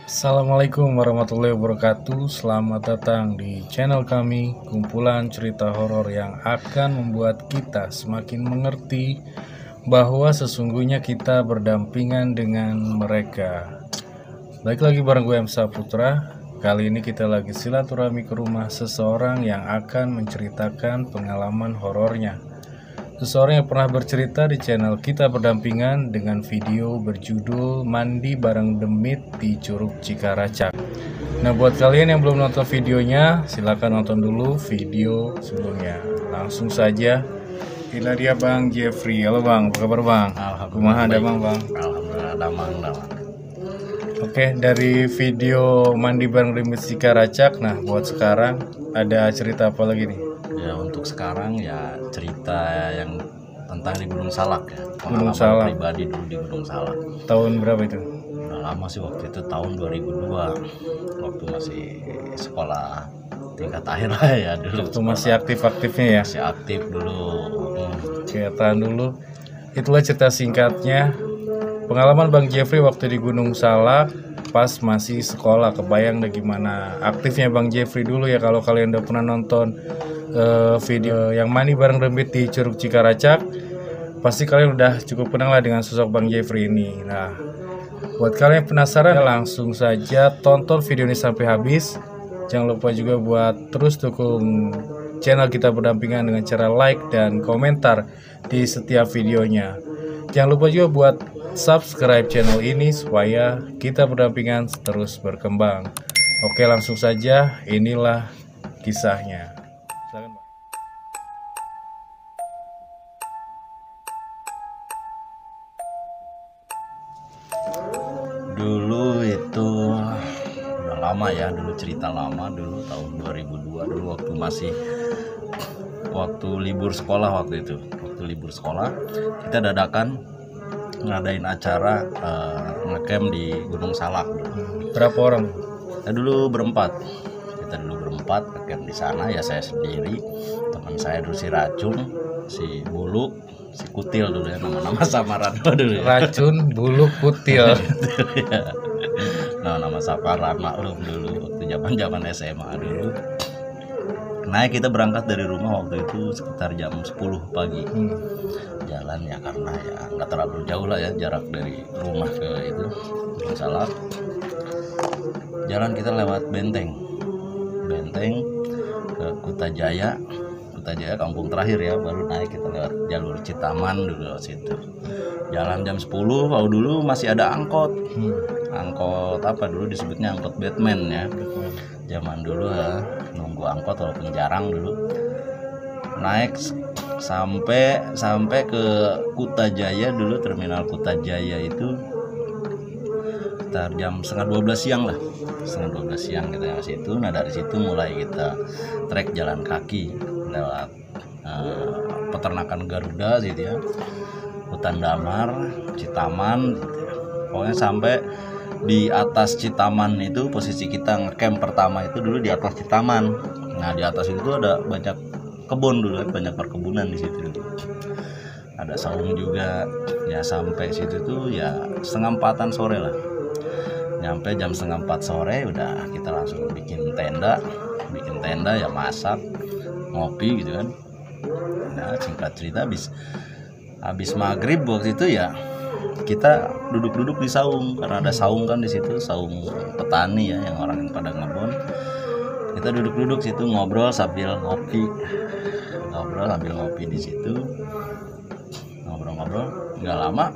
Assalamualaikum warahmatullahi wabarakatuh. Selamat datang di channel kami, kumpulan cerita horor yang akan membuat kita semakin mengerti bahwa sesungguhnya kita berdampingan dengan mereka. Baik lagi bareng gue Emsa Putra. Kali ini kita lagi silaturahmi ke rumah seseorang yang akan menceritakan pengalaman horornya. Seseorang yang pernah bercerita di channel kita berdampingan dengan video berjudul Mandi Bareng Demit di Curug Cikaracak. Nah, buat kalian yang belum nonton videonya, silahkan nonton dulu video sebelumnya. Langsung saja, inilah dia Bang Jeffrey. Halo Bang, apa kabar Bang? Kumaha ada Bang? Alhamdulillah damang. Oke, dari video Mandi Bareng Demit Cikaracak, nah buat sekarang ada cerita apa lagi nih? Ya untuk sekarang ya cerita yang tentang di Gunung Salak ya. Gunung Pengalaman Salak. pribadi dulu di Gunung Salak. Tahun berapa itu? Udah lama sih, waktu itu tahun 2002. Waktu masih sekolah tingkat akhir lah ya dulu. Waktu masih aktif-aktifnya ya? Masih aktif dulu. Oke, tahan dulu. Itulah cerita singkatnya pengalaman Bang Jeffrey waktu di Gunung Salak pas masih sekolah. Kebayang deh gimana aktifnya Bang Jeffrey dulu ya. Kalau kalian udah pernah nonton video yang Mandi Bareng Demit di Curug Cikaracak, pasti kalian udah cukup kenal lah dengan sosok Bang Jeffrey ini. Nah, buat kalian yang penasaran, langsung saja tonton video ini sampai habis. Jangan lupa juga buat terus dukung channel kita berdampingan dengan cara like dan komentar di setiap videonya. Jangan lupa juga buat subscribe channel ini supaya kita berdampingan terus berkembang. Oke, langsung saja, inilah kisahnya. Silakan, Pak. Dulu itu udah lama ya, dulu cerita lama dulu tahun 2002 dulu waktu libur sekolah. Waktu libur sekolah kita dadakan ngadain acara ngecamp di Gunung Salak. Berapa orang? Kita dulu berempat ngecamp di sana ya, saya sendiri, teman saya dulu si Racun, si Buluk, si Kutil dulu ya, nama-nama samaran dulu ya. Racun, Buluk, Kutil. Nah, nama samaran maklum dulu waktu zaman SMA dulu. Nah, kita berangkat dari rumah waktu itu sekitar jam 10 pagi. Jalan ya, karena ya nggak terlalu jauh lah ya jarak dari rumah ke itu Gunung Salak. Jalan kita lewat Benteng ke Kutajaya kampung terakhir ya, baru naik kita lewat jalur Citaman dulu lewat situ. Jalan jam 10, kalau dulu masih ada angkot. Angkot apa dulu disebutnya, angkot Batman ya. Zaman dulu ya, nunggu angkot walaupun jarang dulu. Naik sampai ke Kutajaya dulu, terminal Kutajaya itu sekitar jam setengah 12 siang lah. Setengah 12 siang kita ke situ. Nah, dari situ mulai kita trek jalan kaki lewat peternakan Garuda gitu ya, hutan Damar, Citaman gitu ya. Pokoknya sampai di atas Citaman itu posisi kita ngecamp pertama itu dulu di atas Citaman. Nah, di atas itu ada banyak kebun dulu, banyak perkebunan di situ. Ada saung juga. Ya sampai situ tuh ya setengah 4-an sore lah. Nyampe jam setengah 4 sore udah kita langsung bikin tenda ya, masak, ngopi gitu kan. Nah, singkat cerita habis maghrib waktu itu ya kita duduk di saung, karena ada saung kan di situ, saung petani ya, yang orang yang pada ngebon. Kita duduk situ ngobrol sambil ngopi di situ. Ngobrol nggak lama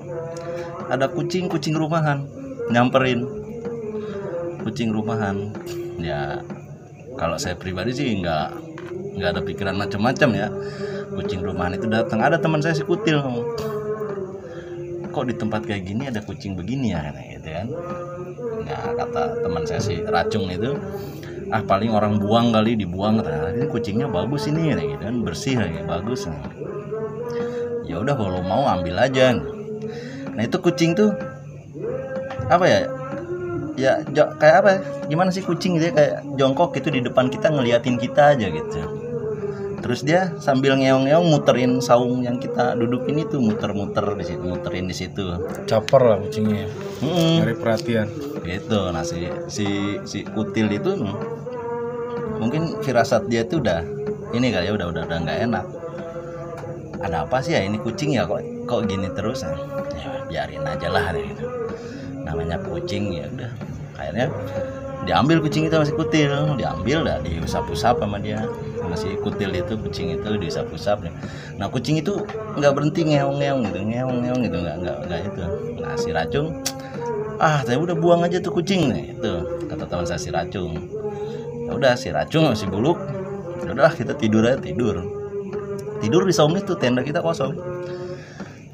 ada kucing rumahan nyamperin. Kucing rumahan ya, kalau saya pribadi sih nggak ada pikiran macam-macam ya. Kucing rumahan itu datang, ada teman saya si Kutil, kok di tempat kayak gini ada kucing begini ya, gitu kan. Nah, kata teman saya si Racung itu, paling orang buang kali, dibuang. Nah, ini kucingnya bagus ini gitu kan, bersih lagi, bagus. Ya udah, kalau mau ambil aja. Nah, itu kucing tuh apa ya kayak apa, gimana sih kucing gitu ya, kayak jongkok gitu di depan kita ngeliatin kita aja gitu. Terus dia sambil ngeong-ngeong muterin saung yang kita dudukin itu, muter-muter di situ, muterin di situ. Caper lah kucingnya. Nyari perhatian. Gitu. Nah si kutil itu mungkin firasat dia tuh udah ini kali ya, udah nggak enak. Ada apa sih ya ini kucing ya kok gini terus? Nah, ya biarin aja lah gitu. Namanya kucing ya udah. Akhirnya diambil kucing itu masih kutil, diambil dah diusap-usap sama dia, sama si kutil itu, kucing itu diusap-usap. Nah kucing itu nggak berhenti ngeong-ngeong gitu, nggak itu. Nah si Racung, saya udah buang aja tuh kucing, nih itu kata teman saya si Racung. Ya udah si Racung si Buluk, udah kita tidur aja, tidur di saung itu, tenda kita kosong.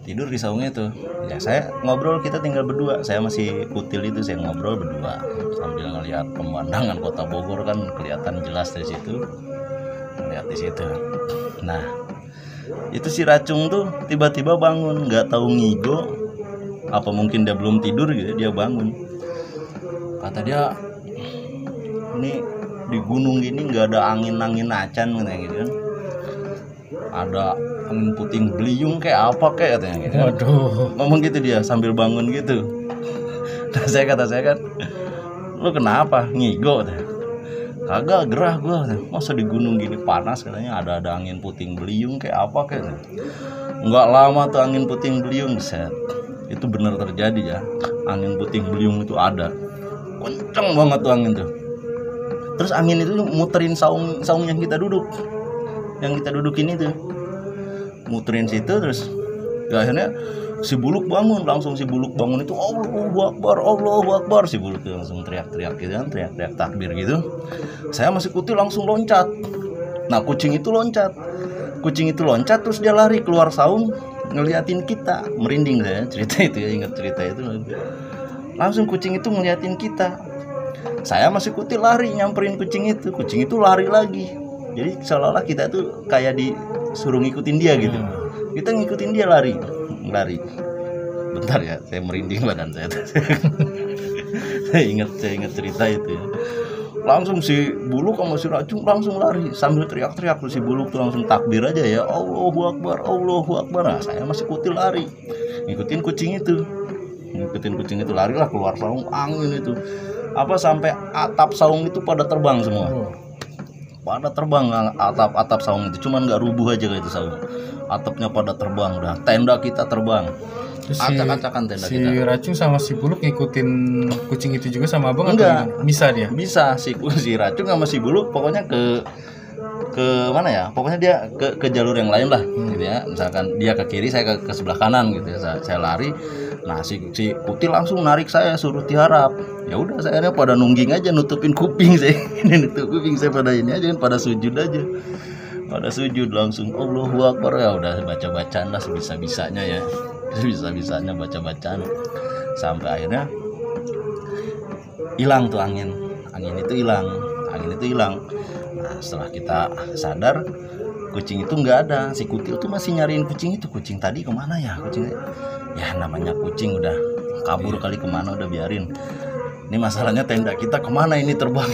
Tidur di saungnya tuh ya, saya ngobrol, kita tinggal berdua, saya masih kutil itu, saya ngobrol berdua sambil ngelihat pemandangan kota Bogor kan kelihatan jelas dari situ, ngeliat di situ. Nah itu si Racung tuh tiba-tiba bangun, nggak tahu ngigo apa mungkin dia belum tidur gitu, dia bangun, kata dia ini di gunung gini nggak ada angin acan gitu kan, ada angin puting beliung kayak apa kayak katanya gitu. Waduh. Ngomong gitu dia sambil bangun gitu. Nah kata saya kan, lu kenapa ngigo? Kagak, gerah gua. Masa di gunung gini panas katanya ada angin puting beliung kayak apa kayak. Nggak lama tuh angin puting beliung, set. Itu benar terjadi ya. Angin puting beliung itu ada. Kenceng banget tuh angin tuh. Terus angin itu muterin saung yang kita duduk. Yang kita dudukin itu. Muterin situ terus ya akhirnya si Buluk bangun, langsung si Buluk bangun itu Allahu Akbar, si Buluk itu langsung teriak-teriak gitu kan, teriak-teriak takbir gitu. Saya masih kutil langsung loncat. Nah kucing itu loncat terus dia lari keluar saung ngeliatin kita, merinding saya cerita itu ya, ingat cerita itu. Langsung kucing itu ngeliatin kita, saya masih kutil lari nyamperin kucing itu lari lagi. Jadi seolah-olah kita tuh kayak disuruh ngikutin dia gitu. Kita ngikutin dia lari. Bentar ya, saya merinding badan saya. saya ingat cerita itu ya. Langsung si Buluk sama si Racung langsung lari sambil teriak-teriak. Si Buluk tuh langsung takbir aja ya, Allahu Akbar. Nah, saya masih kutil lari. Ngikutin kucing itu. Larilah keluar saung, angin itu. Sampai atap saung itu pada terbang semua. Pada terbang atap saung itu, cuman nggak rubuh aja kayak itu saung, atapnya pada terbang, udah tenda kita terbang, acak-acakan tenda kita. Si Racung sama si Buluk ngikutin kucing itu juga sama abang? Enggak, atau bisa dia? Bisa si Racung sama si Buluk pokoknya ke mana ya, pokoknya dia ke jalur yang lain lah gitu ya. Misalkan dia ke kiri, saya ke sebelah kanan gitu ya, saya lari. Nah si kutil langsung narik saya, suruh tiarap. Ya udah saya pada nungging aja, nutupin kuping saya. Nutup kuping saya pada ini aja, pada sujud aja. Pada sujud langsung Allahu Akbar, ya udah baca-bacaan lah sebisa-bisanya ya. Sebisa-bisanya baca-bacaan. Sampai akhirnya hilang tuh angin itu hilang. Nah setelah kita sadar kucing itu nggak ada, si kutil tuh masih nyariin kucing itu. Kucing tadi kemana ya? Ya namanya kucing udah kabur kali kemana, udah biarin. Ini masalahnya tenda kita kemana ini terbang.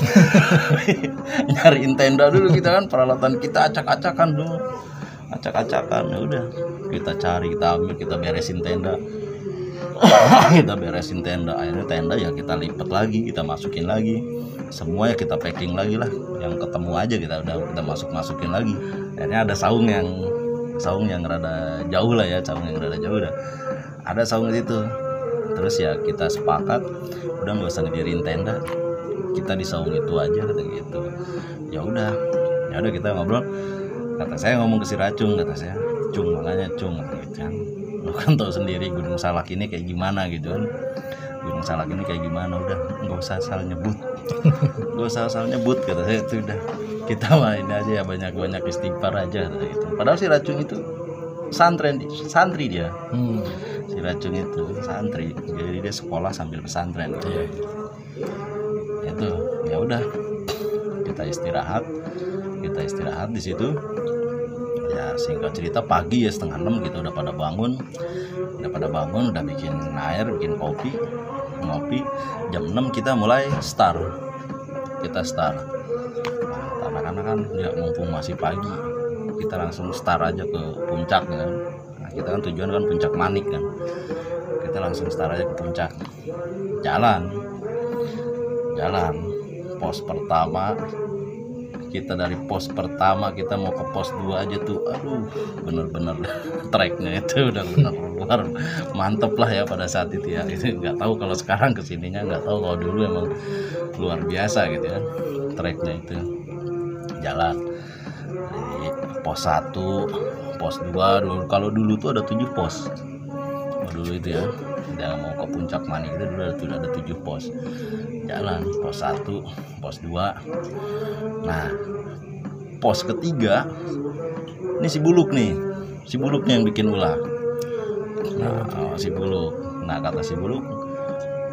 Nyariin tenda dulu kita kan, peralatan kita acak-acakan dulu. Ya udah kita cari, kita ambil, kita beresin tenda. Akhirnya tenda ya kita lipat lagi, kita masukin lagi. Semua ya kita packing lagi lah. Yang ketemu aja kita udah masukin lagi. Akhirnya ada saung yang rada jauh lah ya, dah. Ada saung itu. Terus ya kita sepakat udah nggak usah ngedirin tenda, kita di saung itu aja kata gitu. Ya udah kita ngobrol. Kata saya ngomong ke si Racung, kata saya, Cung gitu kan, lo kan tahu sendiri Gunung Salak ini kayak gimana gitu kan. Udah nggak usah asal nyebut. Kata saya, itu udah kita main aja ya, banyak istighfar aja kata gitu. Padahal si Racung itu santri dia. Si Racung itu santri, jadi dia sekolah sambil pesantren gitu. Itu ya udah kita istirahat di situ ya. Singkat cerita pagi ya 5:30 kita udah pada bangun, udah bikin air, bikin kopi, ngopi. Jam 6 kita mulai start. Nah, anak-anak kan ya mumpung masih pagi, kita langsung start aja ke puncak kan. Nah, kita kan tujuan kan puncak Manik kan, kita langsung start aja ke puncak. Jalan pos pertama, kita dari pos pertama kita mau ke pos 2 aja tuh, aduh bener-bener treknya itu udah luar mantep lah ya pada saat itu ya. Itu nggak tahu kalau sekarang kesininya, nggak tahu kalau dulu emang luar biasa gitu ya treknya itu. Jalan dari pos 1, pos 2 dulu, kalau dulu tuh ada 7 pos dulu itu ya, yang mau ke puncak Manik itu dulu ada 7 pos. Jalan pos 1, pos 2. Nah pos ketiga ini si Buluk nih yang bikin ulah. Nah si Buluk, nah kata si Buluk,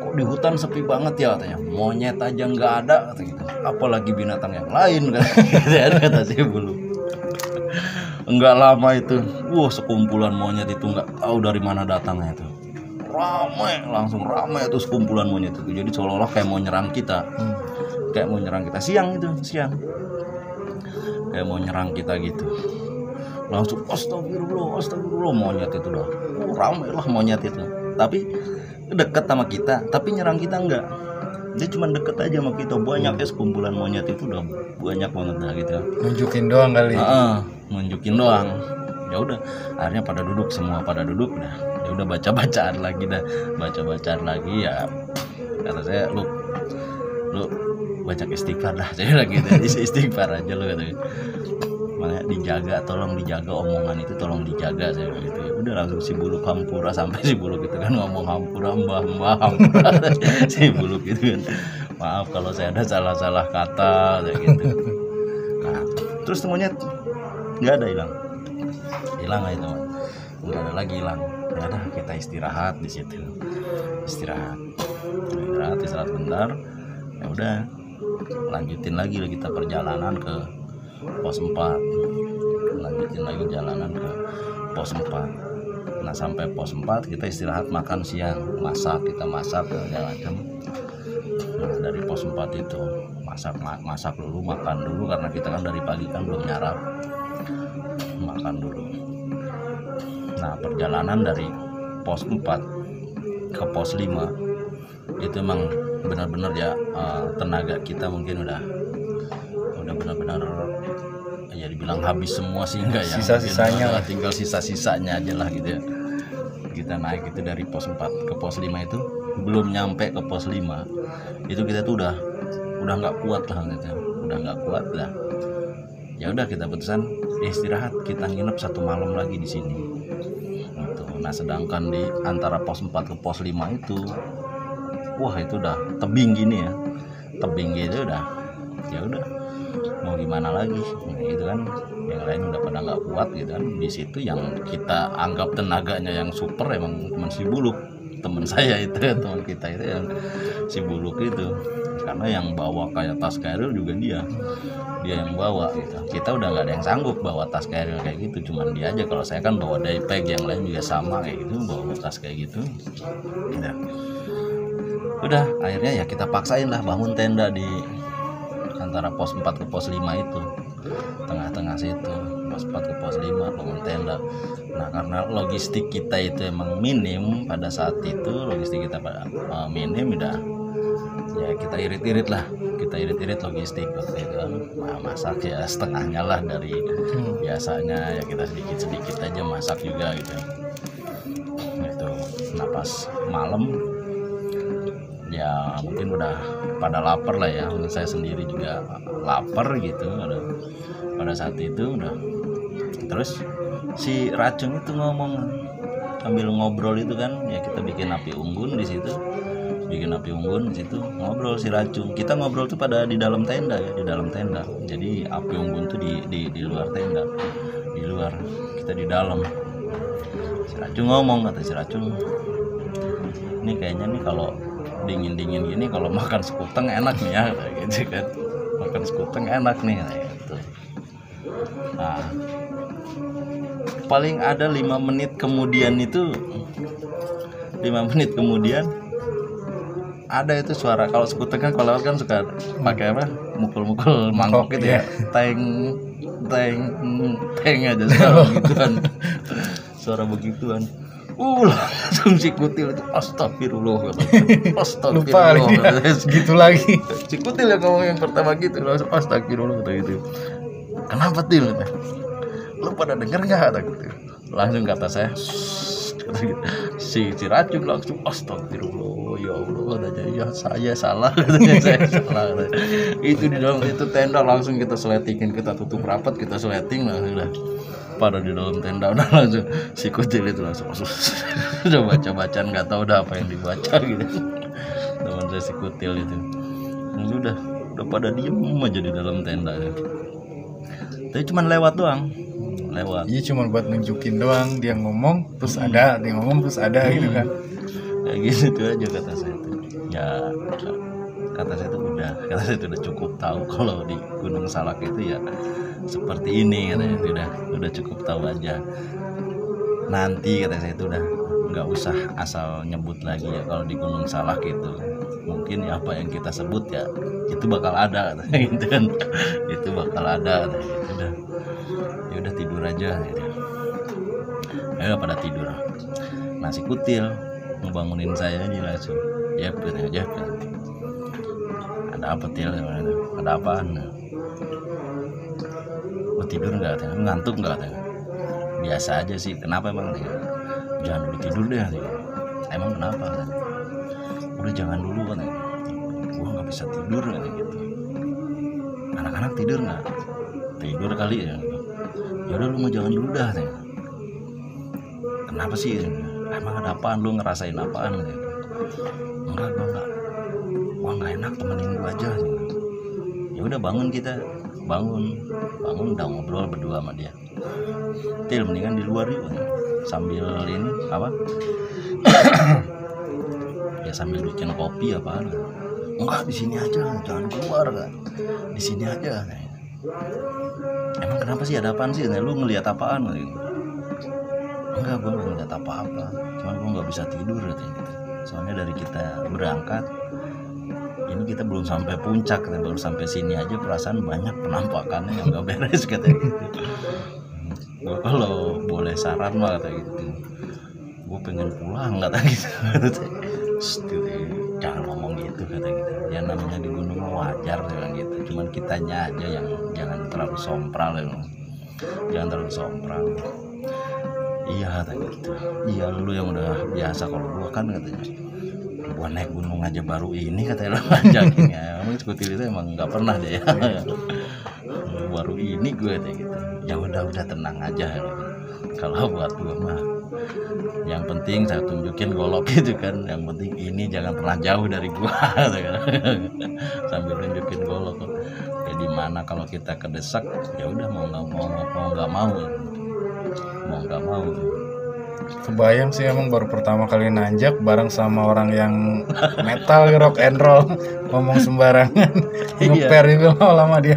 kok di hutan sepi banget ya katanya, monyet aja nggak ada kata gitu, apalagi binatang yang lain kata si Buluk. Enggak lama itu, sekumpulan monyet itu nggak tahu dari mana datangnya itu. Langsung ramai itu sekumpulan monyet itu. Jadi seolah-olah kayak mau nyerang kita. Siang kayak mau nyerang kita gitu. Langsung astagfirullah monyet itu dah. Ramai lah monyet itu. Tapi dekat sama kita, tapi nyerang kita enggak. Dia cuma deket aja sama kita. Banyaknya sekumpulan monyet itu udah banyak banget dah gitu. Nunjukin doang kali. Nunjukin doang. Ya udah, akhirnya pada duduk dah. Ya udah baca-bacaan lagi ya. Kata saya, lu baca istighfar dah. Saya lagi istighfar aja lu katanya. Makanya tolong dijaga omongan itu, tolong dijaga saya gitu. Ya udah langsung si Buluk hampura, sampai si Buluk itu kan ngomong hampura mbah hampura. Si Buluk itu kan, maaf kalau saya ada salah kata kayak gitu. Nah, terus semuanya nggak ada, hilang aja teman, nggak ada lagi hilang. Ya udah kita istirahat di situ, istirahat bentar. Ya udah lanjutin lagi kita perjalanan ke pos 4, Nah sampai pos 4 kita istirahat, makan siang, kita masak segala macam. Nah dari pos 4 itu masak dulu, makan dulu, karena kita kan dari pagi kan belum nyarap, makan dulu. Nah perjalanan dari pos 4 ke pos 5 itu emang benar-benar ya, tenaga kita mungkin udah benar-benar ya dibilang habis semua sih enggak ya, sisa-sisanya lah, tinggal sisa-sisanya aja lah gitu ya. Kita naik itu dari pos 4 ke pos 5 itu, belum nyampe ke pos 5 itu kita tuh udah nggak kuat lah gitu, ya udah kita putusan istirahat, kita nginep 1 malam lagi di sini gitu. Nah sedangkan di antara pos 4 ke pos 5 itu itu udah tebing gini ya, udah ya udah mau gimana lagi. Nah, itu kan yang lain udah pada nggak kuat gitu kan. Di situ yang kita anggap tenaganya yang super emang teman si Buluk, teman saya itu, teman kita itu yang si Buluk itu, karena yang bawa kayak tas carrier juga dia yang bawa gitu. Kita udah nggak ada yang sanggup bawa tas carrier kayak gitu, cuman dia aja. Kalau saya kan bawa daypack, yang lain juga sama kayak gitu, bawa tas kayak gitu. Udah akhirnya ya kita paksain lah bangun tenda di antara pos 4 ke pos 5 itu, tengah-tengah situ, pos 4 ke pos 5 bangun tenda. Nah karena logistik kita itu emang minim pada saat itu, minim, udah ya kita irit-irit logistik waktu itu kan. Nah, masak ya setengahnya lah dari biasanya, ya kita sedikit aja masak juga gitu itu. Nah pas malam ya mungkin udah pada lapar lah ya, saya sendiri juga lapar gitu pada saat itu udah. Terus si Racung itu ngomong sambil ngobrol itu kan, ya kita bikin api unggun di situ, ngobrol si Racung. Kita ngobrol tuh di dalam tenda ya, jadi api unggun tuh di luar tenda, di luar, kita di dalam. Si Racung ngomong, kata si Racung, ini kayaknya nih kalau dingin gini kalau makan sekuteng enak nih ya, gitu kan, makan sekuteng enak nih gitu. Nah paling ada 5 menit kemudian ada itu suara. Kalau sekuteng kan kalau kan suka pakai apa, mukul mangkok gitu ya, teng teng aja suara begituan. Suara begituan. Langsung si Kutil itu astagfirullah. Lupa lagi gitu lagi. Si Kutil yang ngomong yang pertama gitu langsung astagfirullah gitu. Kenapa Til? Lu pada denger nggak kata Kutil? Langsung kata saya si Racun langsung astagfirullah ya Allah, ada ya saya salah katanya, saya salah. Itu di dalam itu tenda langsung kita seletikin, kita tutup rapat, kita seleting langsung udah pada di dalam tenda udah langsung si Kutil itu langsung udah baca-bacaan nggak tahu udah apa yang dibaca gitu. Teman saya si Kutil itu udah pada diem aja di dalam tenda. Tapi cuman lewat doang. Iya cuma buat nunjukin doang, dia ngomong terus ada, dia ngomong terus ada gitu kan. Kayak gitu aja kata saya itu. Ya kata saya itu udah cukup tahu kalau di Gunung Salak itu ya seperti ini katanya, udah cukup tahu aja. Nanti kata saya itu udah nggak usah asal nyebut lagi ya kalau di Gunung Salak itu. Mungkin ya apa yang kita sebut ya itu bakal ada katanya gitu kan. Itu bakal ada katanya. Ya udah tidur aja gitu. Ya udah pada tidur. Nah si Kutil ngebangunin saya aja langsung. Jep. Ada apa Til? Ada apaan? Lu tidur nggak? Ngantuk nggak? Biasa aja sih. Kenapa emang? Jangan dulu tidur deh. Emang kenapa? Udah jangan dulu kan? Gua nggak bisa tidur kan gitu. Anak-anak tidur nggak? Tidur kali ya. Ya udah lu mau jangan dulu dah. Kenapa sih? Emang ada apaan? Lu ngerasain apaan? Enggak, gua nggak enak, temenin gua aja. Ya udah bangun kita, bangun udah ngobrol berdua sama dia. Til mendingan di luar yuk sambil ini apa? Ya sambil bikin kopi apaan? Enggak, di sini aja, jangan keluar kan. Di sini aja. Emang kenapa sih, ada apaan sih? Lu ngelihat apaan? Enggak, gua nggak ngeliat apa-apa. Cuman gua nggak bisa tidur gitu. Soalnya dari kita berangkat ini kita belum sampai puncak, baru sampai sini aja perasaan banyak penampakannya yang nggak beres katanya gitu. Gua kalau boleh saran mah kata gitu, gua pengen pulang kata gitu. Jangan ngomong gitu kata gitu. Ya namanya di gunung wajar bilang gitu. Cuman kitanya aja yang jangan terlalu sompral ya. Jangan terlalu sompral. Iya kata gitu. Iya lu yang udah biasa, kalau gua kan katanya gua naik gunung aja baru ini katanya lo ngajakin ya. Emang Kutil itu emang nggak pernah deh ya. Baru ini gue kayak gitu. Ya udah tenang aja. Kalau buat gua mah yang penting saya tunjukin golok gitu kan. Yang penting ini jangan pernah jauh dari gua sambil tunjukin golok. Ya di mana kalau kita kedesak ya udah mau nggak mau. Kebayang sih emang baru pertama kali nanjak bareng sama orang yang metal, rock and roll, ngomong sembarangan, ngeper itu lama dia.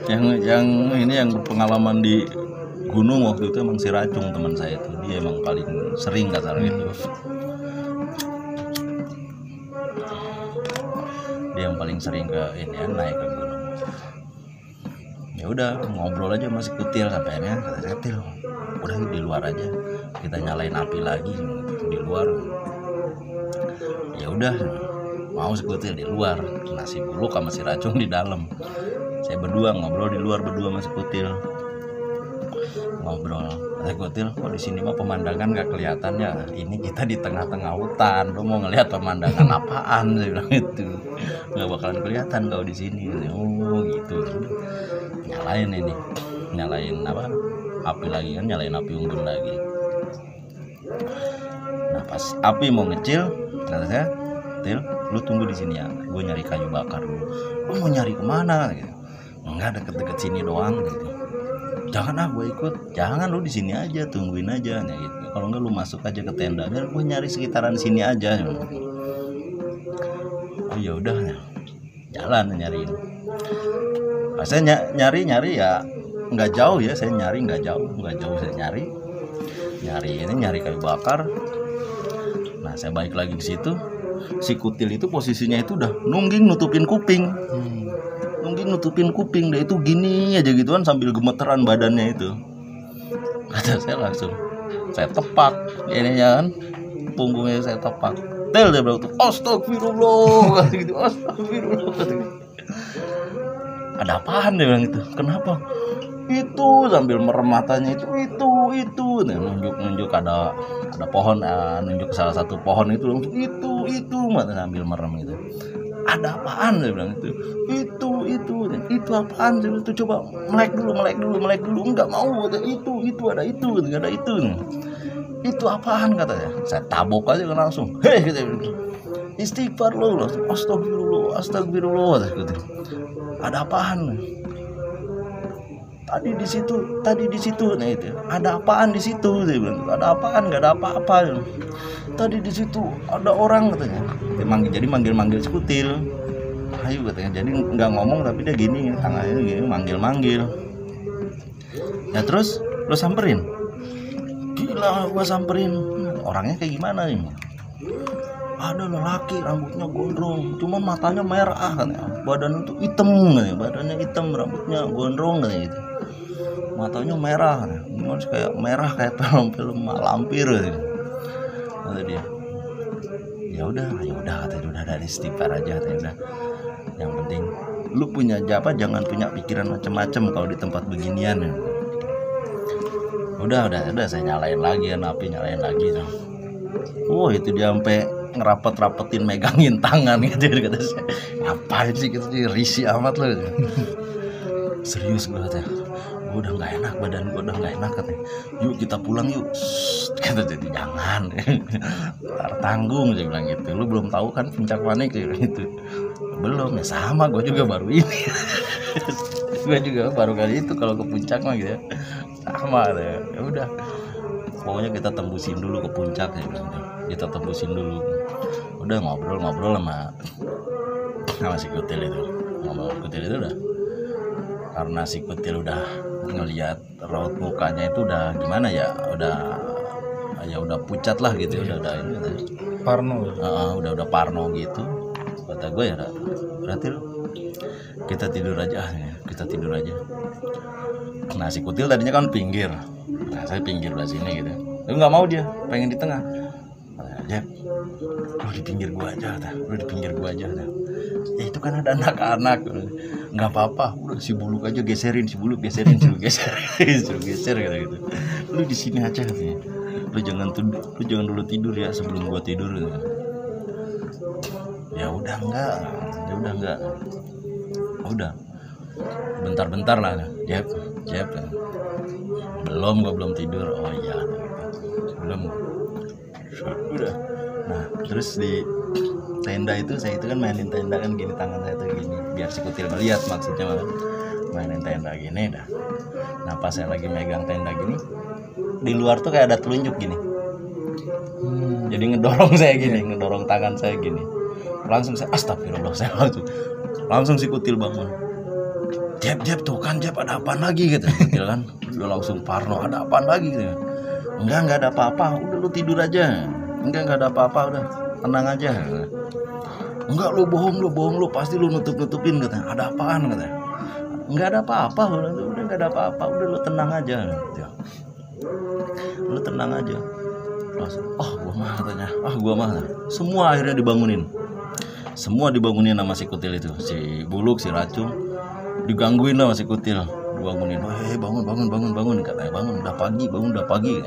Yang pengalaman di gunung waktu itu emang si Racung teman saya itu, dia emang paling sering kata gitu. Dia yang paling sering ke ini naik ke gunung. Ya udah ngobrol aja masih Kutil sampai akhirnya kata saya, Til udah di luar aja, kita nyalain api lagi di luar. Ya udah mau si Kutil di luar, nasi buluk sama si Racung di dalam. Saya berdua ngobrol di luar berdua sama si Kutil. Ngobrol, kata Kutil, kok di sini mah pemandangan gak kelihatan ya? Ini kita di tengah-tengah hutan, lo mau ngelihat pemandangan apaan? Saya bilang itu nggak bakalan kelihatan kalau di sini. Oh gitu. Nyalain apa? Api lagi kan, nyalain api unggun lagi. Nah pas api mau ngecil, kata saya, Til, lu tunggu di sini ya, gue nyari kayu bakar dulu. Lu mau nyari kemana? Gitu. Enggak, deket-deket sini doang. Gitu. Jangan gue ikut. Jangan, lu di sini aja, tungguin aja. Nah, gitu. Kalau enggak lu masuk aja ke tenda, biar gue nyari sekitaran sini aja. Oh ya udah, jalan nyariin. Nah, saya nyari ya nggak jauh ya, saya nyari nggak jauh saya nyari kayu bakar. Nah saya balik lagi ke situ, si Kutil itu posisinya itu udah nungging nutupin kuping hidung gini nutupin kuping deh, itu gini aja gituan sambil gemeteran badannya itu. Kata saya langsung saya tepak ininya kan, punggungnya saya tepak. Tel dia bilang tuh, astagfirullah kata gitu, astagfirullah kata gitu. Ada apaan dia bilang gitu, kenapa? Itu sambil merem matanya itu nah, nunjuk ada pohon, nunjuk salah satu pohon itu langsung itu mata sambil merem itu. Ada apaan dia bilang itu apaan itu, coba melek dulu enggak mau kata, itu ada itu apaan katanya. Saya tabok aja kan langsung, hei gitu, istighfar lo, astagfirullah gitu. Ada apaan? Tadi di situ nah itu. Ada apaan di situ? Dia bilang, ada apaan? Enggak ada apa-apa. Tadi di situ ada orang katanya. Dia manggil Sikutil. Ayo katanya. Jadi enggak ngomong tapi dia gini, tangannya gini manggil. Ya terus lo samperin. Gila, gua samperin. Orangnya kayak gimana ini? Ada lelaki rambutnya gondrong, cuma matanya merah katanya. Badan itu hitam katanya. Badannya hitam, rambutnya gondrong katanya gitu. Matanya merah, gimana kayak merah kayak film lampir gitu. Kata dia, ya udah katanya, udah dari istighfar aja katanya, udah. Yang penting lu punya apa, jangan punya pikiran macam-macam kalau di tempat beginian ya. Udah saya nyalain lagi kan, api nyalain lagi tuh. Itu dia sampai ngerapet-rapetin megangin tangan gitu, kata saya. Ngapain sih gitu, risih amat lo. Serius gue katanya, gue udah nggak enak, badan gue udah nggak enak katanya. Yuk kita pulang yuk. Kata jadi jangan. Tanggung saya bilang gitu. Lu belum tahu kan puncak panik gitu. Belum ya, sama gue juga baru ini. Gue juga baru kali itu kalau ke puncak mah gitu ya. Sama ya. Ya udah. Pokoknya kita tembusin dulu ke puncak ya bilang. Kita tembusin dulu. Udah ngobrol sama si Kutil itu. Kutil itu udah, karena si Kutil udah ngelihat raut mukanya itu udah gimana ya, udah pucat lah gitu, udah ini Parno. Udah Parno gitu. Kata gue ya, berarti kita tidur aja. Nah si Kutil tadinya kan pinggir, nah saya pinggir belah sini gitu. Tapi nggak mau, dia pengen di tengah. Jep, lu di pinggir gua aja. Ya itu kan ada anak-anak. Nggak apa-apa, udah si Buluk aja geserin, suruh geser gitu. Lu di sini aja katanya. Lu jangan dulu tidur ya sebelum gua tidur gitu. Ya udah enggak. Udah. Bentar lah. Jep. Belum tidur. Oh iya. Belum. Udah. Nah, terus di tenda itu, saya itu kan mainin tenda kan gini, tangan saya tuh gini biar si Kutil melihat, maksudnya mainin tenda gini dah. Nah pas saya lagi megang tenda gini, di luar tuh kayak ada telunjuk gini. Jadi ngedorong saya gini, ngedorong tangan saya gini. Langsung saya astagfirullah, saya langsung si Kutil bangun. Jep tuh kan, Jep ada apaan lagi gitu. Kutil kan udah langsung Parno, ada apaan lagi gitu. Enggak ada apa-apa, udah lu tidur aja. Enggak ada apa-apa, udah tenang aja. Enggak, lu bohong lu, pasti lu nutupin katanya. Ada apaan katanya. Enggak ada apa-apa, udah enggak ada apa-apa, udah lu tenang aja. Lu tenang aja. Gua mah. Semua akhirnya dibangunin sama si Kutil itu. Si Buluk, si Racung digangguin sama si Kutil. Dibangunin, bangun katanya, bangun udah pagi.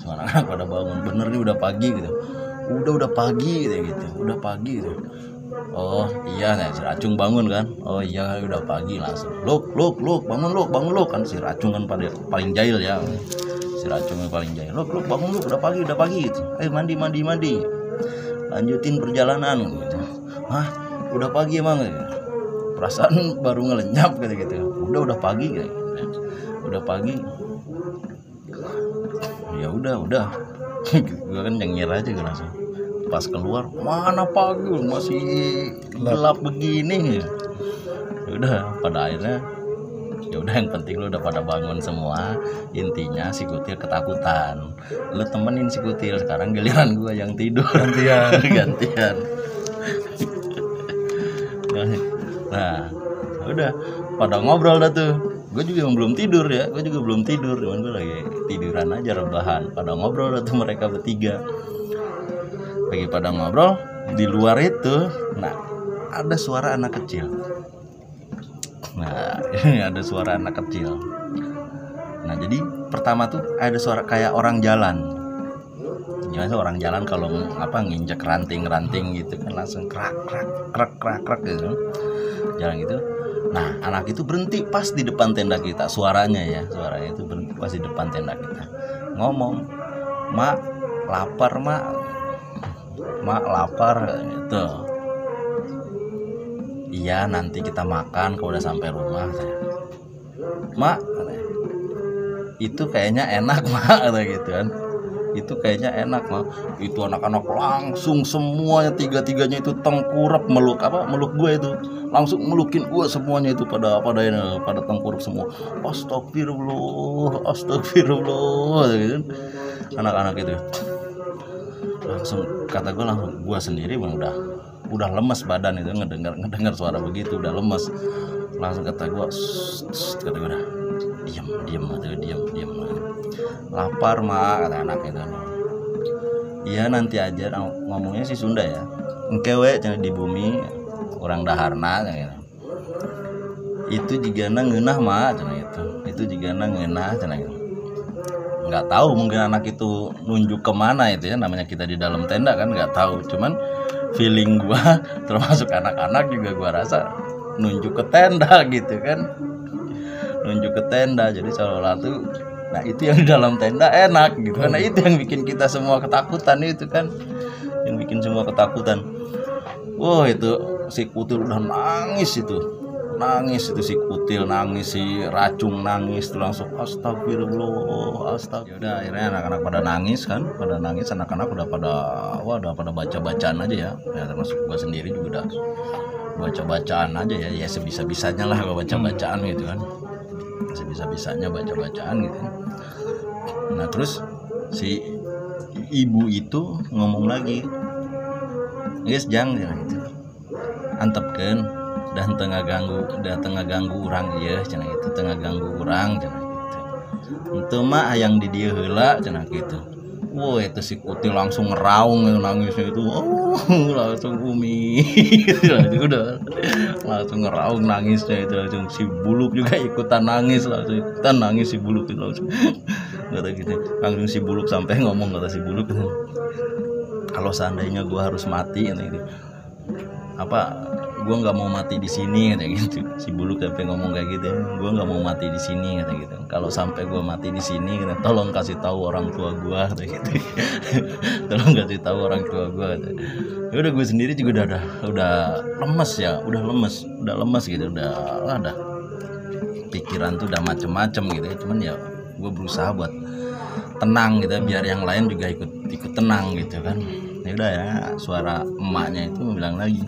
Semua anak pada bangun, bener nih udah pagi gitu. Udah pagi gitu. Oh iya, nah si Racung bangun kan. Oh iya udah pagi, langsung. Luk, bangun lu kan si Racung kan paling jahil ya. Si Racung yang paling jahil. Luk, bangun lu, udah pagi gitu. Ayo mandi. Lanjutin perjalanan gitu. Hah, udah pagi emang gitu. Perasaan baru ngelenyap gitu. Udah pagi gitu. Udah pagi. Ya udah. Gue kan nyengir aja gitu langsung. Pas keluar, mana pagi masih gelap begini. Ya udah, pada akhirnya ya udah, yang penting lu udah pada bangun semua. Intinya si Kutil ketakutan. Lu temenin si Kutil, sekarang giliran gue yang tidur. Gantian. Nah, udah pada ngobrol dah tuh. Gue juga belum tidur ya, cuman gue lagi tiduran aja rebahan. Pada ngobrol dah tuh mereka bertiga. Lagi pada ngobrol di luar itu, nah ada suara anak kecil. Nah ini ada suara anak kecil. Nah jadi pertama tuh ada suara kayak orang jalan. Gimana orang jalan kalau nginjek ranting gitu kan langsung krak gitu jalan gitu. Nah anak itu berhenti pas di depan tenda kita, suaranya itu berhenti pas di depan tenda kita, ngomong, mak lapar gitu. Iya nanti kita makan kalau udah sampai rumah. Mak itu kayaknya enak mak kata gitu kan. Itu kayaknya enak mah. Itu anak-anak langsung semuanya tiga-tiganya itu tengkurap meluk gue itu. Langsung melukin gue semuanya itu pada tengkurap semua. Astagfirullah gitu. Anak-anak itu. Langsung kata gue gue sendiri udah lemes badan itu ngedengar suara begitu udah lemes. Langsung kata gue udah diam. Lapar mak kata anak itu. Iya nanti aja ngomongnya si Sunda ya. Engkewe cenah di bumi orang daharna gitu. Itu jigana ngeunah mak cenah itu. Itu jigana ngeunah cenah gitu. Enggak tahu mungkin anak itu nunjuk kemana itu ya, namanya kita di dalam tenda kan enggak tahu. Cuman feeling gua termasuk anak-anak juga gua rasa nunjuk ke tenda gitu kan. Nunjuk ke tenda jadi seolah tuh. Nah itu yang di dalam tenda enak gitu. Karena itu yang bikin kita semua ketakutan itu kan. Yang bikin semua ketakutan. Wah itu si Kutil udah nangis itu si Kutil nangis, si Racung nangis tuh langsung astagfirullah. Yaudah akhirnya anak-anak pada nangis kan. Pada nangis anak-anak udah pada baca-bacaan aja ya. Termasuk gua sendiri juga udah baca-bacaan aja ya sebisa-bisanya lah gua baca-bacaan gitu kan. Sebisa-bisanya baca-bacaan gitu. Nah terus si ibu itu ngomong lagi, guys jangan gitu, antepkeun dan tengah ganggu orang ya cenah gitu, tengah ganggu orang cenah gitu. Henteu mah hayang di dieu heula cenah gitu. Wah itu si Kutil langsung ngeraung nangisnya itu, langsung umi, udah langsung ngeraung nangisnya itu langsung si Buluk juga ikutan nangis si Buluk itu langsung kata gitu, langsung si Buluk sampai ngomong kata si Buluk, kalau seandainya gue harus mati gitu, gue nggak mau mati di sini kayak gitu. Si Buluk sampai ngomong kayak gitu, gue nggak mau mati di sini kayak gitu. Kalau sampai gue mati di sini, tolong kasih tahu orang tua gue kayak gitu. Tolong kasih tahu orang tua gue. Ya udah gue sendiri juga udah lemes ya, udah lemes gitu, udah pikiran tuh udah macem-macem gitu ya. Cuman ya gue berusaha buat tenang gitu, biar yang lain juga ikut tenang gitu kan. Ya udah ya, suara emaknya itu bilang lagi,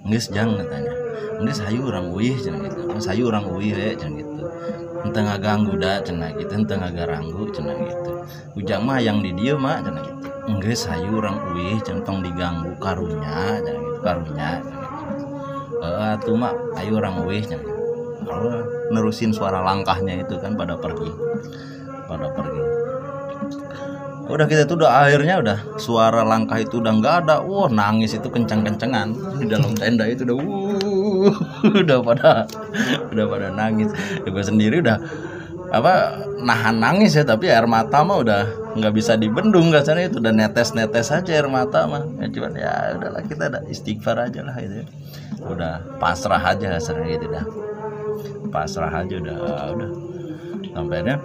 geus jang katanya. Geus hayu urang uih cenah gitu. Geus hayu urang uih we cenah gitu. Henteu ngaganggu da cenah gitu, henteu ngagaranggu cenah gitu. Ujang mah yang di dieu mah cenah gitu. Geus hayu urang uih cenah tong diganggu karunya cenah gitu, karunya cenah gitu. Atuh mah hayu urang uih cenah gitu. Kalau nerusin suara langkahnya itu kan pada pergi. Udah kita tuh akhirnya udah suara langkah itu udah nggak ada. Wah nangis itu kencang-kencengan di dalam tenda itu udah pada nangis. Ya, gue sendiri udah nahan nangis ya, tapi air mata mah udah nggak bisa dibendung rasanya, itu udah netes aja air mata mah. Ya cuman ya udahlah, kita ada istighfar aja lah gitu. Udah pasrah aja rasanya gitu dah. Pasrah aja udah. Sampainya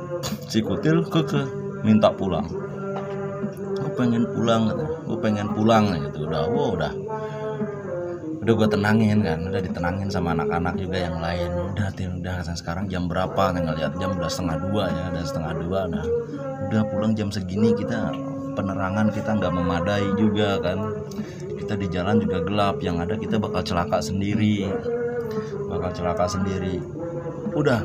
si Kutil ke minta pulang. Gue pengen pulang gitu. Udah gue tenangin kan, udah ditenangin sama anak-anak juga yang lain. Udah sekarang jam berapa, ngeliat jam udah 1:30 ya, udah pulang jam segini, kita penerangan kita nggak memadai juga kan, kita di jalan juga gelap, yang ada kita bakal celaka sendiri. Udah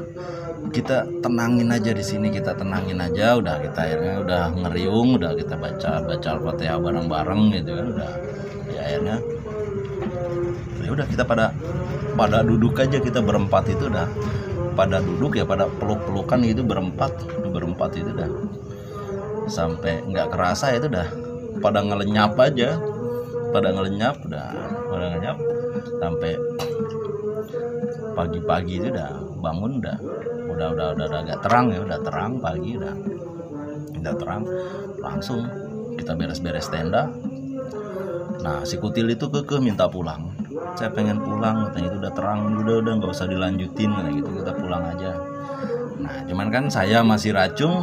kita tenangin aja di sini, udah kita akhirnya udah ngeriung, udah kita baca Al-Fatihah bareng-bareng gitu kan, udah ya akhirnya Ya udah kita pada duduk aja, kita berempat itu udah pada duduk ya, pada peluk-pelukan itu berempat itu udah sampai nggak kerasa itu udah pada ngelenyap aja, pada ngelenyap sampai pagi-pagi itu udah bangun, udah agak terang ya, udah terang pagi, udah terang, langsung kita beres-beres tenda. Nah si Kutil itu kekeh minta pulang, saya pengen pulang, katanya itu udah terang, udah nggak usah dilanjutin kayak gitu, kita pulang aja. Nah cuman kan saya masih racung,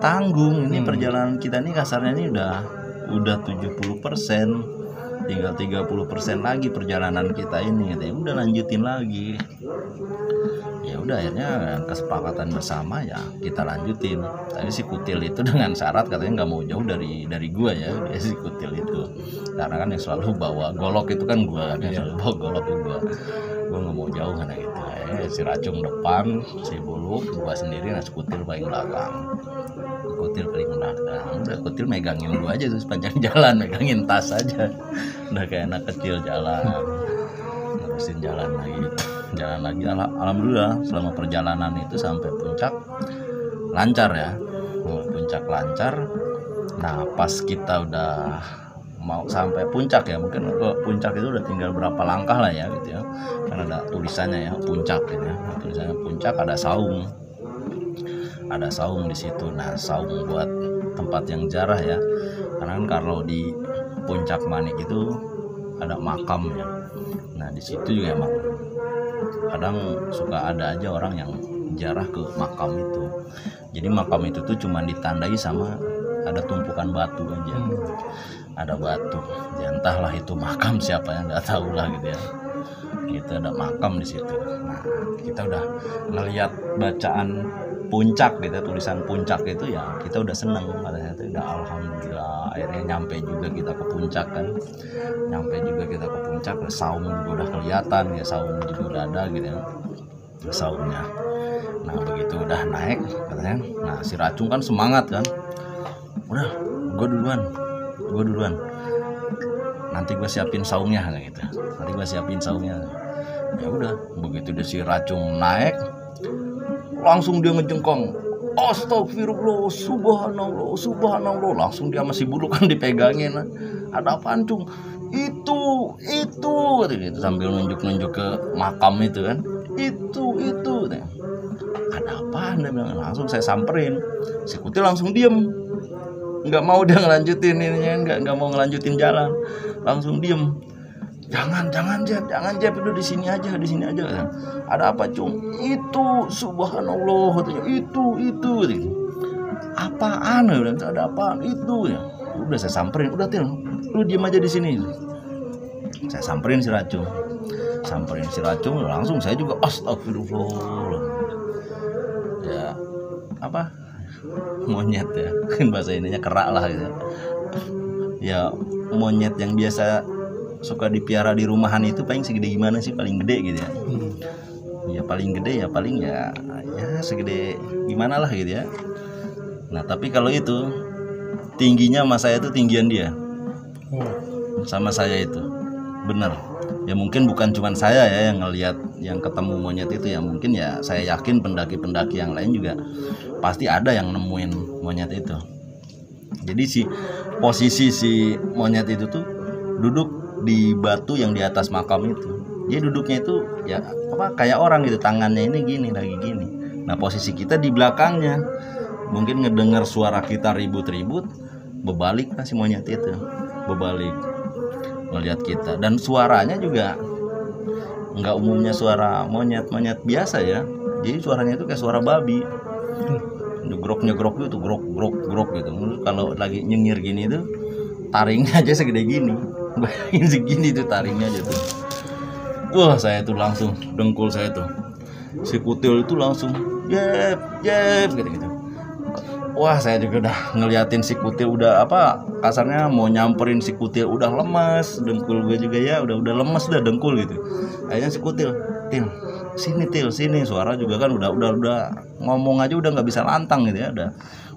tanggung ini perjalanan kita nih kasarnya ini udah 70%, tinggal 30% lagi perjalanan kita ini, ya udah lanjutin lagi. Ya udah akhirnya kesepakatan bersama ya kita lanjutin. Tapi si Kutil itu dengan syarat katanya nggak mau jauh dari gua ya, dia si Kutil itu, karena kan yang selalu bawa golok itu kan gua, yang selalu bawa golok itu gua nggak mau jauh karena gitu. Si Racung depan, si Buluk, gua sendiri, nah si Kutil paling belakang. Udah Kutil megangin gua aja tuh sepanjang jalan, megangin tas aja, udah kayak anak kecil jalan, terusin jalan lagi. Alhamdulillah selama perjalanan itu sampai puncak lancar ya, Nah pas kita udah mau sampai puncak ya, mungkin ke puncak itu udah tinggal berapa langkah lah ya gitu ya, karena ada tulisannya ya puncak gitu ya, tulisannya puncak, ada saung di situ. Nah saung buat tempat yang jarah ya, karena kan kalau di puncak Manik itu ada makamnya. Nah di situ juga emang kadang suka ada aja orang yang jarah ke makam itu. Jadi makam itu tuh cuma ditandai sama ada tumpukan batu aja, ada batu. Ya entahlah itu makam siapa yang nggak tahu lah gitu ya. Kita ada makam di situ. Nah kita udah ngelihat bacaan puncak gitu, tulisan puncak itu ya kita udah seneng, katanya itu udah alhamdulillah akhirnya nyampe juga kita ke puncak kan, saung juga udah kelihatan ya, saung juga udah ada gitu ya, saungnya. Nah begitu udah naik katanya, nah si Racung kan semangat kan, udah gue duluan, nanti gue siapin saungnya gitu, ya udah begitu udah si Racung naik langsung dia ngejengkong, astagfirullah, subhanallah, langsung dia masih Buluk kan dipegangin, ada apaan Cung? Itu gitu, sambil nunjuk ke makam itu kan, itu ada apaan, dia bilang. Langsung saya samperin, si Kutil langsung diem, nggak mau dia ngelanjutin ininya, nggak mau ngelanjutin jalan, langsung diem. Jangan Jeb, itu di sini aja. Ada apa Cung? Itu subhanallah katanya, itu. Apaan? Ada apaan? Itu ya. Udah saya samperin, udah Til, lu diem aja di sini. Saya samperin si Racung, langsung saya juga astagfirullah. Ya apa? Monyet ya, bahasa ininya kerak lah gitu. Ya monyet yang biasa suka dipiara di rumahan itu paling segede gimana sih, paling gede gitu ya. Ya paling gede ya paling ya segede gimana lah gitu ya. Nah tapi kalau itu tingginya sama saya itu tinggian dia sama saya itu bener ya, mungkin bukan cuma saya ya yang ngelihat, yang ketemu monyet itu ya, mungkin ya saya yakin pendaki-pendaki yang lain juga pasti ada yang nemuin monyet itu. Jadi posisi si monyet itu tuh duduk di batu yang di atas makam itu. Dia duduknya itu ya kayak orang gitu, tangannya ini gini, lagi gini. Nah posisi kita di belakangnya, mungkin ngedengar suara kita ribut-ribut, berbalik lah si monyet itu, ngelihat kita. Dan suaranya juga nggak umumnya suara monyet biasa ya, jadi suaranya itu kayak suara babi, nyegrok gitu, grok gitu. Kalau lagi nyengir gini tuh taringnya aja segede gini, bayangin segini tuh taringnya aja tuh. Wah saya tuh langsung, dengkul saya tuh, si Kutil itu langsung jeb gitu. Wah saya juga udah ngeliatin si Kutil udah kasarnya mau nyamperin si Kutil udah lemas, dengkul gue juga ya udah lemes dah dengkul gitu. Akhirnya si Kutil, sini, suara juga kan udah ngomong aja udah nggak bisa lantang gitu ya,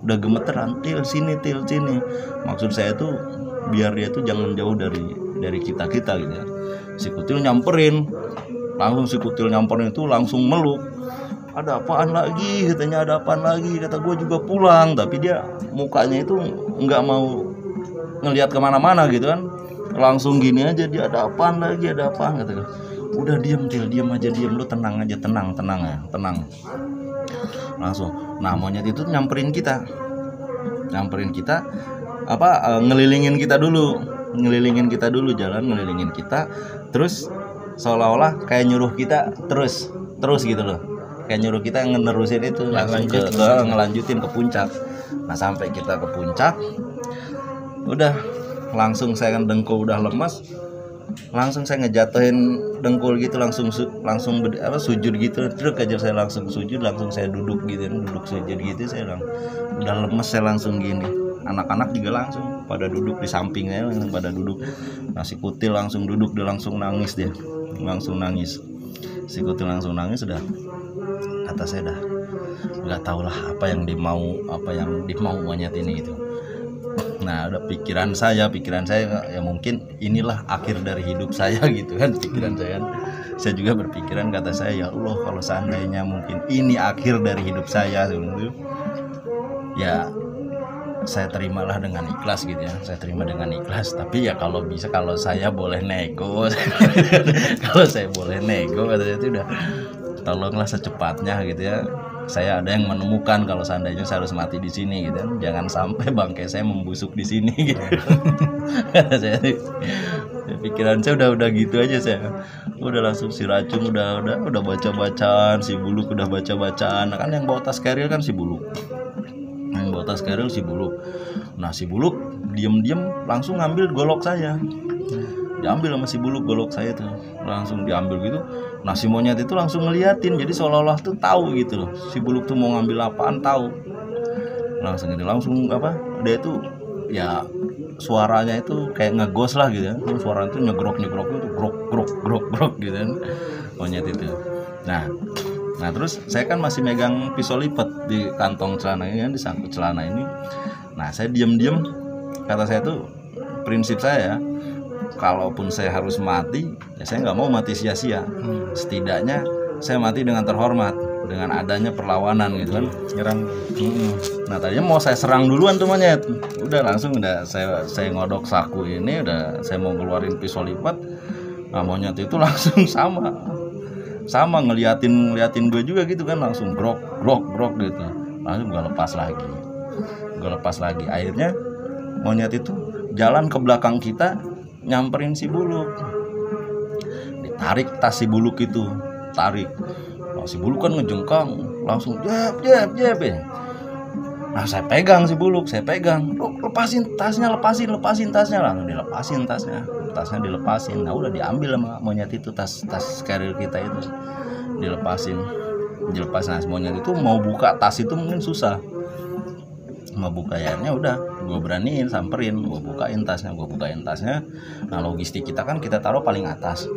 udah gemeteran, Til sini. Maksud saya tuh biar dia tuh jangan jauh dari dari kita gitu ya. Si Kutil nyamperin, langsung si Kutil nyamperin itu langsung meluk. Ada apaan lagi katanya, ada apaan lagi, kata gue juga pulang. Tapi dia mukanya itu nggak mau ngelihat kemana-mana gitu kan, langsung gini aja dia, ada apaan lagi, ada apaan, kata gue. Udah diam aja, lu tenang aja, tenang ya, tenang. Langsung, nah monyet itu nyamperin kita ngelilingin kita dulu, jalan ngelilingin kita, terus seolah-olah kayak nyuruh kita terus gitu loh, kayak nyuruh kita ngenerusin itu, langsung ngelanjutin ke puncak. Nah sampai kita ke puncak, udah langsung saya kan dengkul udah lemas, langsung saya ngejatuhin dengkul gitu, langsung sujud gitu, truk aja saya langsung sujud, langsung saya duduk sujud gitu, saya udah lemes, saya langsung gini. Anak-anak juga langsung pada duduk di sampingnya, langsung pada duduk. Nah si Kutil langsung duduk, dia langsung nangis, si Kutil langsung nangis. Udah kata saya dah nggak tahu lah apa yang dimau monyet ini gitu. Nah udah pikiran saya ya mungkin inilah akhir dari hidup saya gitu kan, pikiran saya juga berpikiran, kata saya, ya Allah kalau seandainya mungkin ini akhir dari hidup saya gitu, ya saya terimalah dengan ikhlas gitu ya, saya terima dengan ikhlas. Tapi ya kalau bisa, kalau saya boleh nego kalau saya boleh nego, kata saya itu udah tolonglah secepatnya gitu ya, saya ada yang menemukan kalau seandainya saya harus mati di sini gitu, jangan sampai bangkai saya membusuk di sini gitu. Saya pikiran saya udah gitu aja, saya udah langsung si Racung udah baca-bacaan, si Buluk udah baca-bacaan. Nah, kan yang bawa tas keril kan si Buluk, nah si Buluk diem langsung ngambil golok saya, diambil sama si Buluk golok saya tuh, langsung diambil gitu. Nah si monyet itu langsung ngeliatin, jadi seolah-olah tuh tahu gitu loh, si Buluk tuh mau ngambil apaan tahu, langsung dia tuh ya suaranya itu kayak ngegos lah gitu ya, suara itu nyegrok itu grok gitu kan monyet itu. Nah terus saya kan masih megang pisau lipat di kantong celana ini kan, di sangkut celana ini. Nah saya diam, kata saya tuh prinsip saya, kalaupun saya harus mati, ya saya nggak mau mati sia-sia. Setidaknya saya mati dengan terhormat, dengan adanya perlawanan gitu kan. Nyerang. Nah tadinya mau saya serang duluan tuh monyet, udah langsung saya ngodok saku ini, udah saya mau keluarin pisau lipat. Nah monyet itu langsung sama ngeliatin gue juga gitu kan, langsung grok gitu, langsung gue lepas lagi. Akhirnya monyet itu jalan ke belakang kita, nyamperin si Buluk, ditarik tas si Buluk itu, tarik. Nah, si Buluk kan ngejengkang, langsung jeb ya. Nah saya pegang si Buluk, lepasin tasnya, lepasin tasnya, langsung dilepasin tasnya dilepasin. Nah udah diambil sama monyet itu, tas keril kita itu dilepas. Nah monyet itu mau buka tas itu mungkin susah, mau buka, akhirnya udah gue beraniin samperin, gue bukain tasnya. Nah logistik kita kan kita taruh paling atas.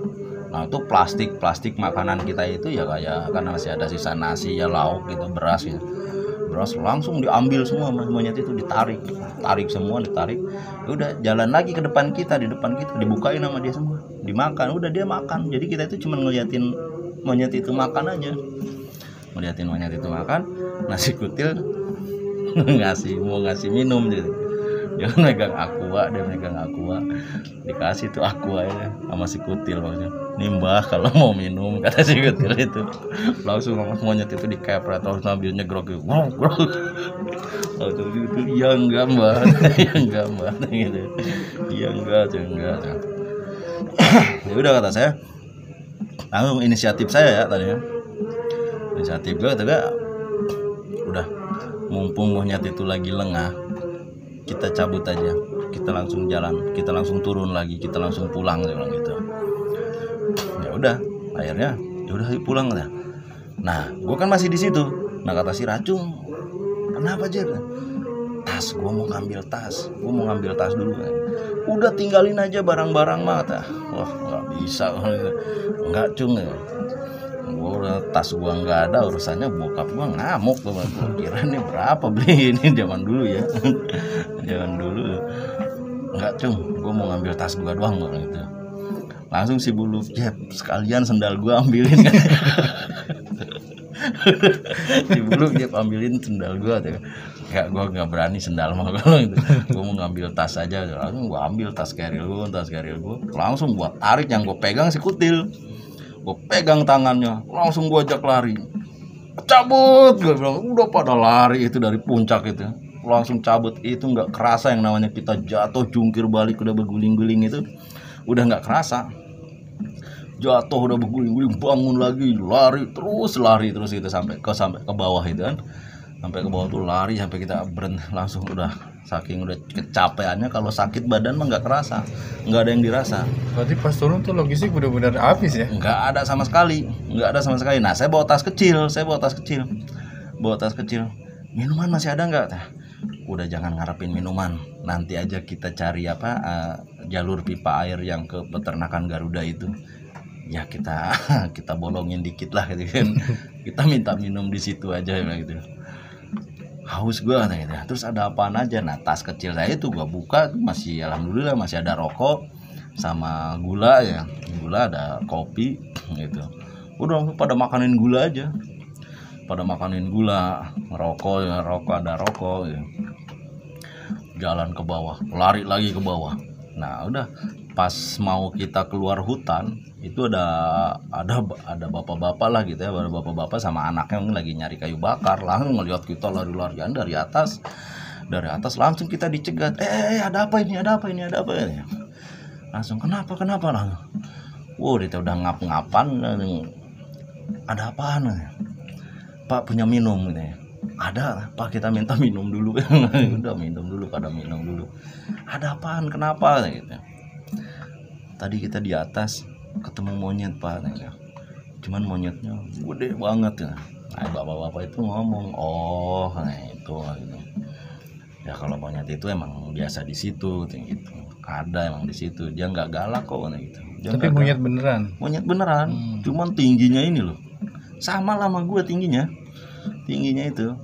Nah itu plastik makanan kita itu ya kayak, karena masih ada sisa nasi ya, lauk gitu, beras langsung diambil semua monyet itu, ditarik semua. Udah jalan lagi ke depan kita, dibukain sama dia semua, dimakan. Udah dia makan, jadi kita itu cuma ngeliatin monyet itu makan aja, Nah si Kutil mau ngasih minum gitu, dia megang aqua, dikasih tuh aqua ya sama si Kutil, maksudnya nimbah kalau mau minum, kata si Kutil itu. Langsung monyet itu dikepret, terus sambil nyegrok gitu, langsung gitu, ya enggak mbak gitu, ya enggak. Ya udah, kata saya langsung inisiatif saya ya tadi ya, inisiatif gue kata, udah mumpung monyet itu lagi lengah, kita cabut aja, kita langsung jalan, kita langsung turun lagi, kita langsung pulang, saya bilang gitu. Ya udah, akhirnya ya udah pulang lah. Nah gue kan masih di situ. Nah kata si Racung, kenapa aja? Tas, gue mau ngambil tas dulu kan. Udah tinggalin aja barang-barang mah, kata. Wah nggak bisa, nggak Cung ya. Tas gua nggak ada, urusannya bokap gua ngamuk. Gua kira nih berapa beli ini, zaman dulu ya. enggak cung, gue mau ngambil tas gue doang gitu. Langsung si Bulu, Jep, sekalian sendal gue ambilin kan. Si Bulu, Jep, ambilin sendal gue tuh. Kayak gue nggak berani sendal mah kalau gitu. Gue mau ngambil tas aja, langsung gue ambil tas carrier gue, langsung gue tarik, yang gue pegang si Kutil, gue pegang tangannya, langsung gue ajak lari, cabut, gue bilang udah pada lari itu dari puncak itu, langsung cabut itu nggak kerasa yang namanya kita jatuh jungkir balik udah berguling-guling itu, udah nggak kerasa, jatuh udah berguling-guling bangun lagi lari terus itu sampai ke bawah itu kan. Sampai ke bawah tuh lari sampai kita berhenti, langsung udah saking udah kecapeannya, kalau sakit badan mah nggak kerasa, nggak ada yang dirasa. Berarti pas turun tuh logistik benar-benar habis ya? Nggak ada sama sekali. Nah saya bawa tas kecil, minuman masih ada nggak? Udah jangan ngarepin minuman, nanti aja kita cari jalur pipa air yang ke peternakan Garuda itu. Ya kita bolongin dikit lah gitu kan. Kita minta minum di situ aja gitu. Haus gue gitu. Terus ada apaan aja? Nah tas kecil saya itu gue buka, masih alhamdulillah masih ada rokok sama gula ya, gula ada kopi gitu. Udah pada makanin gula aja, rokok ada rokok ya. Jalan ke bawah, lari lagi ke bawah. Nah udah pas mau kita keluar hutan itu ada bapak-bapak lah gitu ya, ada bapak-bapak sama anaknya mungkin lagi nyari kayu bakar, langsung ngeliat kita lari-larian dari atas langsung kita dicegat, ada apa ini, langsung kenapa langsung, dia udah ngap-ngapan, ada apaan, Pak punya minum gitu ya. Ada Pak, kita minta minum dulu. Udah pada minum dulu. Ada apaan, kenapa gitu. Tadi kita di atas ketemu monyet Pak, cuman monyetnya gede banget ya. Nah bapak-bapak itu ngomong, itu gitu. Ya kalau monyet itu emang biasa di situ gitu. Ada emang di situ, dia nggak galak kok gitu. Tapi monyet beneran. Cuman tingginya ini loh, sama lah sama gue tingginya itu.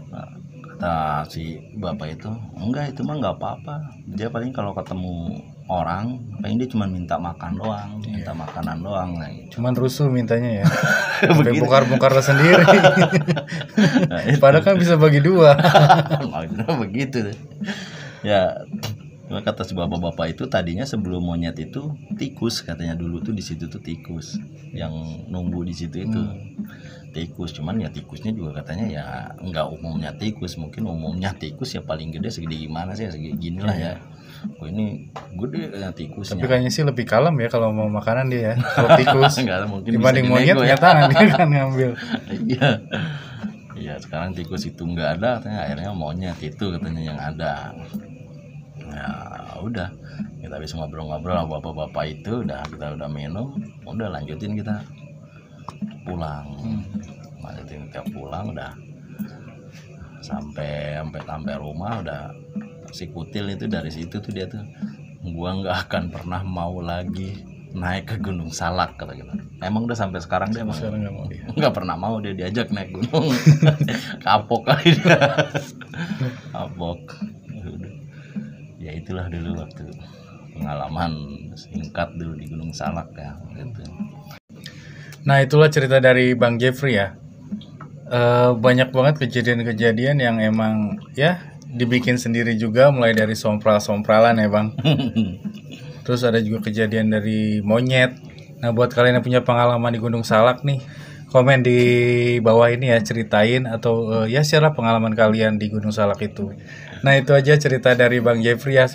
Nah, kata si bapak itu, enggak, itu mah nggak apa-apa, dia paling kalau ketemu orang paling dia cuma minta makan doang, minta makanan doang. Nah, gitu. Cuman rusuh mintanya ya. Sampai bongkar sendiri. Nah, padahal kan bisa bagi dua. Begitu ya. Kata si bapak-bapak itu tadinya sebelum monyet itu tikus, katanya dulu tuh di situ tuh tikus yang nunggu di situ itu. Tikus, cuman ya tikusnya juga katanya ya enggak umumnya tikus, mungkin umumnya tikus ya paling gede segede gimana sih, segede gini lah ya. Ini gede tikusnya. Tapi kayaknya sih lebih kalem ya kalau mau makanan dia ya. Kalau tikus dibanding monyet ya tangan dia kan ngambil. Iya sekarang tikus itu nggak ada, katanya akhirnya monyet itu katanya yang ada. Ya udah, kita habis ngobrol-ngobrol sama bapak-bapak itu, kita udah minum, udah lanjutin kita pulang. Kita pulang udah sampai rumah, udah si Kutil itu dari situ tuh dia tuh, gua nggak akan pernah mau lagi naik ke Gunung Salak kata gitu. Emang udah sampai sekarang dia nggak pernah mau dia diajak naik gunung. Kapok kali dia. Kapok. Ya itulah dulu waktu pengalaman singkat dulu di Gunung Salak ya gitu. Nah itulah cerita dari Bang Jeffrey ya. Banyak banget kejadian-kejadian yang emang ya dibikin sendiri juga, mulai dari sompral-sompralan ya Bang. Terus ada juga kejadian dari monyet. Nah buat kalian yang punya pengalaman di Gunung Salak nih, komen di bawah ini ya, ceritain atau ya share pengalaman kalian di Gunung Salak itu. Nah itu aja cerita dari Bang Jeffrey ya.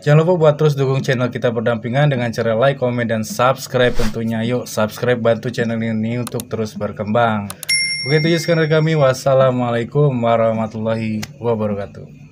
Jangan lupa buat terus dukung channel kita berdampingan dengan cara like, komen, dan subscribe tentunya. Yuk subscribe, bantu channel ini untuk terus berkembang. Begitu aja sekarang dari kami. Wassalamualaikum warahmatullahi wabarakatuh.